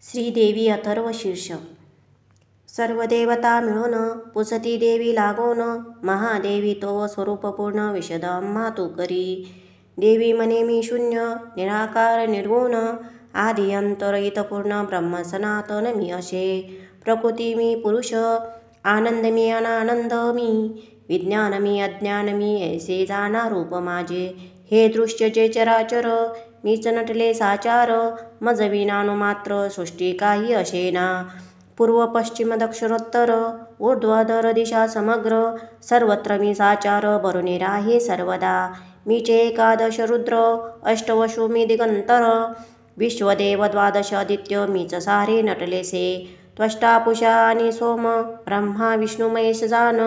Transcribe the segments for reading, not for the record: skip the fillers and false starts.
श्रीदेवी अथर्वशीर्ष सर्व देवता मिळून पुसती देवी लागून महादेवी तो स्वरूपपूर्ण विशदम मातु करी देवी मने मी शून्य निराकार निर्गुण आदि अंतरहितपूर्ण ब्रह्म सनातन मी असे प्रकृती मी पुरुष आनंद मी अनानंद मी विज्ञान मी अज्ञान मी ऐसे जाना रूप माझे हे दृश्य जे चराचर मीच नटले साचार मज विनानु मात्र सृष्टी काही अशेना पूर्व पश्चिम दक्षिणोत्तर ऊर्ध्वधर दिशा समग्र सर्वत्र मी साचार बरुणी राहे सर्वदा मीचे एकादश रुद्र अष्टवशु मी दिगंतर विश्वदेव द्वादश आदित्य मीच सारे नटलेसे त्वष्टा पुषा आणि सोम ब्रह्मा विष्णू महेश जान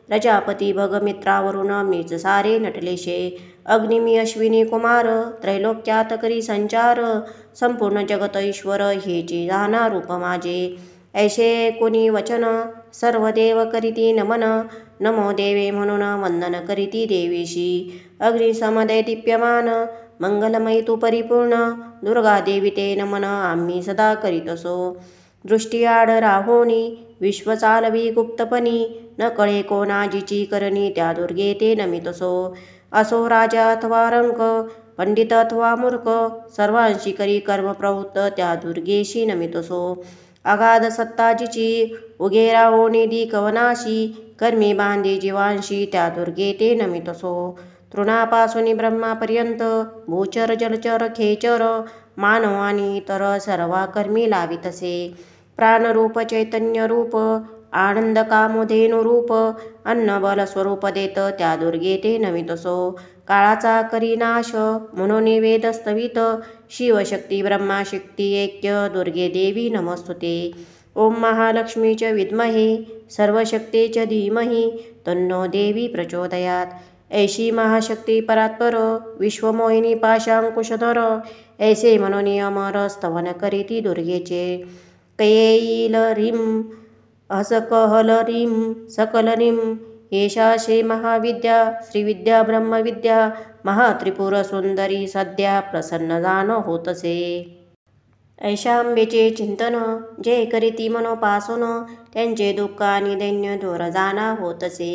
प्रजापती भगमित्रावरून मीच सारे नटलेशे अग्नि मी अश्विनी कुमार त्रैलोक्यात करी संचार संपूर्ण जगत ईश्वर हेची जाना रूप माझे ऐसे कोणी वचन सर्व देव करीती नमन नमो देवे म्हणून वंदन करीती देवीशी अग्नि समदय दीप्यमान मंगलमयी तू परिपूर्ण दुर्गा देवी ते नमन आम्ही सदा करीतसो दृष्टी आड राहोनी विश्व चालवी गुप्तपणी न कळे कोणाजीची करणी त्या दुर्गे ते नमितसो असो राजा अथवा रंक पंडित अथवा मूर्ख सर्वांशी करी कर्म प्रवृत्त त्या दुर्गेशी नमितसो अगाध सत्ताजीची उगे राहोनी दी कवनाशी कर्मी बांधी जीवांशी त्या दुर्गे ते नमितसो तृणापासून ब्रह्मापर्यंत भूचर जलचर खेचर मानव आणि इतर सर्वा कर्मी लावितसे प्राणरूप चैतन्य रूप आनंद कामधेनु रूप अन्न बल स्वरूप देत त्या दुर्गे ते नमितसो काळाचा करी नाश म्हणून वेद स्तवित शिवशक्ती ब्रह्माशक्ती ऐक्य दुर्गे देवी नमस्तुते ओम महालक्ष्मीच विद्महे सर्वशक्तीच धीमहि तन्नो देवी प्रचोदयात ऐशी महाशक्ती परात्पर विश्वमोहिनी पाशांकुशधर ऐसे म्हणून अमर स्तवन करीती दुर्गेचे कैल ह्रीं असकहल ह्रीं सकलनीं एषा श्री महाविद्या श्रीविद्या ब्रह्मविद्या महात्रिपुर सुंदरी सध्या प्रसन्न जाण होतसे ऐशांबेचे चिंतन जे करीती मनोपासन त्यांचे दुःख आणि दैन्य दूर जाणा होतसे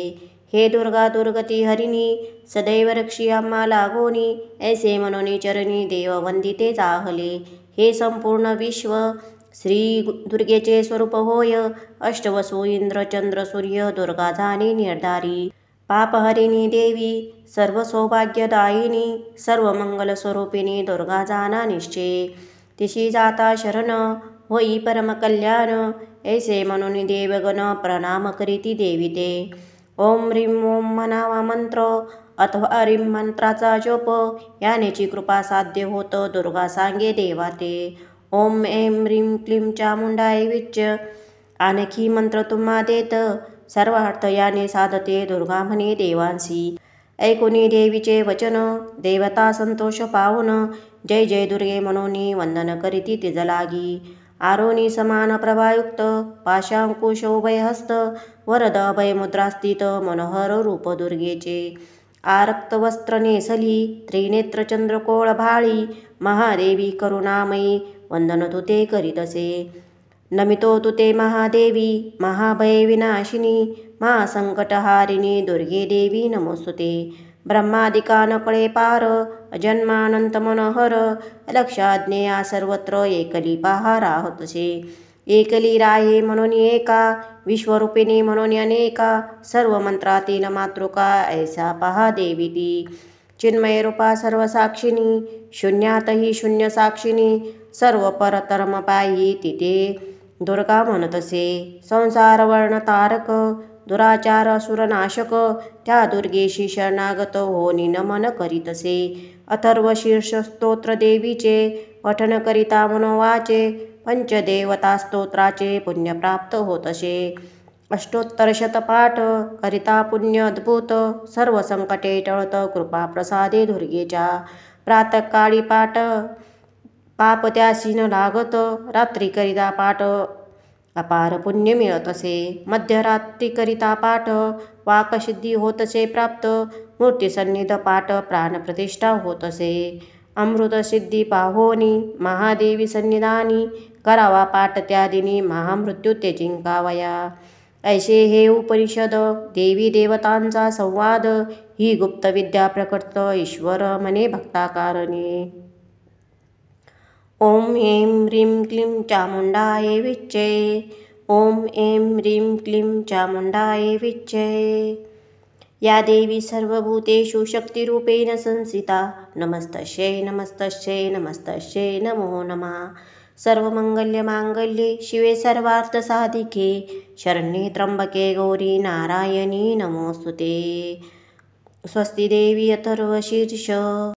हे दुर्गा दुर्गती हरिणी सदैव रक्षी आम्हा लागोनी ऐसे मनोनी चरणी देव वंदिते जाहले हे संपूर्ण विश्व श्री दुर्गेचे स्वरूप होय अष्टवसु इंद्र चंद्र सूर्य दुर्गा जाणे निर्धारी पापहरिणी देवी सर्व सौभाग्यदायिनी सर्व मंगल स्वरूपिणी दुर्गा जाना निश्चय तिशी जाता शरण होई परम कल्याण ऐसे म्हणून देवगण प्रणाम करीती देवी ते ओम ह्रीं ओम म्हणावा मंत्र अथवा ह्रीं मंत्राचा जप यानेची कृपा साध्य होत दुर्गा सांगे देवा ते ओम ऐं ह्रीं क्लीं चामुंडाय विच आणखी मंत्र तुम्हा देत सर्व अर्थ याने साधते दुर्गा म्हणे देवांसी ऐकुनी देवीचे वचन देवता संतोष पावून जय जय दुर्गे म्हणून वंदन करीती तिज लागी आरोनी समान प्रभायुक्त पाशांकुश उभय हस्त वरद अभय मुद्रा स्थित मनोहर रूप दुर्गेचे आरक्त वस्त्र नेसली त्रिनेत्र चंद्रकोळ भाळी महादेवी करुणामयी वंदन तुते करीतसे नमितो तुते महादेवी महाभय विनाशिनी महासंकटहारिणी दुर्गे देवी नमोस्तुते ब्रह्मादिका न कळे पार अजन्मानंत मनोहर लक्षाज्ञेया सर्वत्र एकली पहा राहतसे एकली राहे म्हणून एका विश्वरूपिणी म्हणून अनेका सर्व मंत्रातील मातृका ऐसा पहा देवी ती चिन्मय रूपा सर्व साक्षिणी शून्यातही शून्य साक्षिणी सर्व परतरम पायी तिथे दुर्गा म्हणतसे संसार वर्ण तारक दुराचार असुरनाशक त्या दुर्गेशी शरणागत होनी नमन करीतसे अथर्व शीर्ष स्तोत्र देवीचे पठन करिता मनोवाचे पंचदेवता स्तोत्राचे पुण्य प्राप्त होतसे अष्टोत्तर शतपाठ करिता पुण्य अद्भुत सर्व संकटे टळत कृपा प्रसादे दुर्गेच्या प्रातःकाळी पाठ पाप त्यासी न लागत रात्री करिता पाठ अपार पुण्य मिळतसे मध्यरात्री करिता पाठ वाकसिद्धी होतसे प्राप्त मूर्तिसन्निध पाठ प्राणप्रतिष्ठा होतसे अमृतसिद्धी पाहोनी महादेवी सन्निधानी करावा पाठ त्या दिनी महामृत्यू ते जिंकावया. ऐसे हे उपनिषद देवी देवतांचा संवाद ही गुप्त विद्या प्रकट ईश्वर मने भक्ताकारणे. ओम ऐं ह्रीं क्लीं चामुंडाय विच्चे. ओम ऐं ह्रीं क्लीं चामुंडाय विच्चे. या देवी सर्वभूतेषु शक्तिरूपेण संस्थिता. नमस्तस्यै नमस्तस्यै नमस्तस्यै नमो नमः. सर्वमंगलमांगल्ये शिवे सर्वार्थसाधिके शरण्ये त्र्यंबके गौरी नारायणी नमोस्तुते. स्वस्ति देवी अथर्वशीर्ष.